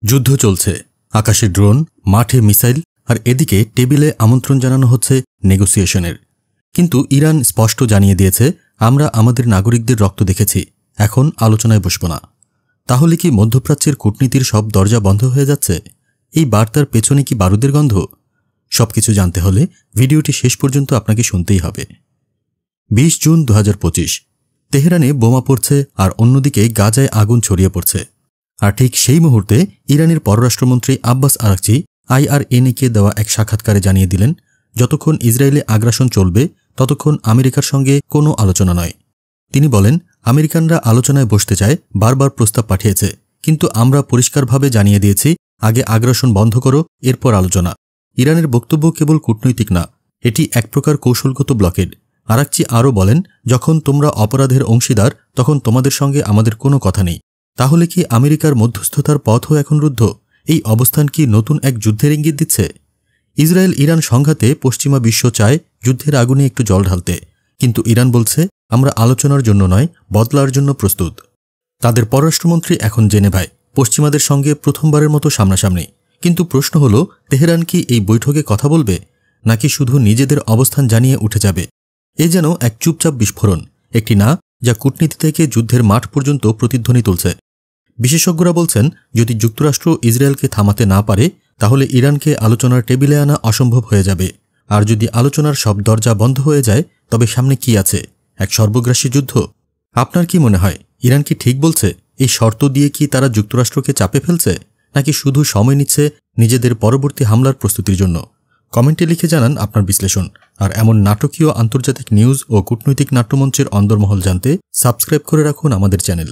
যুদ্ধ চলছে, আকাশে ড্রোন, মাঠে মিসাইল, আর এদিকে টেবিলে আমন্ত্রণ জানানো হচ্ছে নেগোসিয়েশনের। কিন্তু ইরান স্পষ্ট জানিয়ে দিয়েছে, আমরা আমাদের নাগরিকদের রক্ত দেখেছি, এখন আলোচনায় বসব না। তাহলে কি মধ্যপ্রাচ্যের কূটনীতির সব দরজা বন্ধ হয়ে যাচ্ছে? এই বার্তার পেছনে কি বারুদের গন্ধ? সবকিছু জানতে হলে ভিডিওটি শেষ পর্যন্ত আপনাকে শুনতেই হবে। 20 জুন 2025 তেহরানে বোমা পড়ছে আর অন্যদিকে গাজায় আগুন ছড়িয়ে পড়ছে। আর ঠিক সেই মুহূর্তে ইরানের পররাষ্ট্রমন্ত্রী আব্বাস আরাকচি IRNA-কে দেওয়া এক সাক্ষাৎকারে জানিয়ে দিলেন, যতক্ষণ ইসরায়েলে আগ্রাসন চলবে ততক্ষণ আমেরিকার সঙ্গে কোনো আলোচনা নয়। তিনি বলেন, আমেরিকানরা আলোচনায় বসতে চায়, বারবার প্রস্তাব পাঠিয়েছে, কিন্তু আমরা পরিষ্কারভাবে জানিয়ে দিয়েছি, আগে আগ্রাসন বন্ধ করো, এরপর আলোচনা। ইরানের বক্তব্য কেবল কূটনৈতিক না, এটি এক প্রকার কৌশলগত ব্লকেড। আরাকচি আরও বলেন, যখন তোমরা অপরাধের অংশীদার তখন তোমাদের সঙ্গে আমাদের কোনো কথা নেই। তাহলে কি আমেরিকার মধ্যস্থতার পথও এখন রুদ্ধ? এই অবস্থান কি নতুন এক যুদ্ধের ইঙ্গিত দিচ্ছে? ইসরায়েল ইরান সংঘাতে পশ্চিমা বিশ্ব চায় যুদ্ধের আগুনে একটু জল ঢালতে, কিন্তু ইরান বলছে, আমরা আলোচনার জন্য নয়, বদলার জন্য প্রস্তুত। তাদের পররাষ্ট্রমন্ত্রী এখন জেনেভায়, পশ্চিমাদের সঙ্গে প্রথমবারের মতো সামনাসামনি। কিন্তু প্রশ্ন হল, তেহরান কি এই বৈঠকে কথা বলবে, নাকি শুধু নিজেদের অবস্থান জানিয়ে উঠে যাবে? এ যেন এক চুপচাপ বিস্ফোরণ, একটি না যা কূটনীতি থেকে যুদ্ধের মাঠ পর্যন্ত প্রতিধ্বনি তুলছে। বিশেষজ্ঞরা বলছেন, যদি যুক্তরাষ্ট্র ইসরায়েলকে থামাতে না পারে, তাহলে ইরানকে আলোচনার টেবিলে আনা অসম্ভব হয়ে যাবে। আর যদি আলোচনার সব দরজা বন্ধ হয়ে যায়, তবে সামনে কি আছে? এক সর্বগ্রাসী যুদ্ধ? আপনার কি মনে হয়, ইরান কি ঠিক বলছে? এই শর্ত দিয়ে কি তারা যুক্তরাষ্ট্রকে চাপে ফেলছে, নাকি শুধু সময় নিচ্ছে নিজেদের পরবর্তী হামলার প্রস্তুতির জন্য? কমেন্টে লিখে জানান আপনার বিশ্লেষণ। আর এমন নাটকীয় আন্তর্জাতিক নিউজ ও কূটনৈতিক নাট্যমঞ্চের অন্দরমহল জানতে সাবস্ক্রাইব করে রাখুন আমাদের চ্যানেল।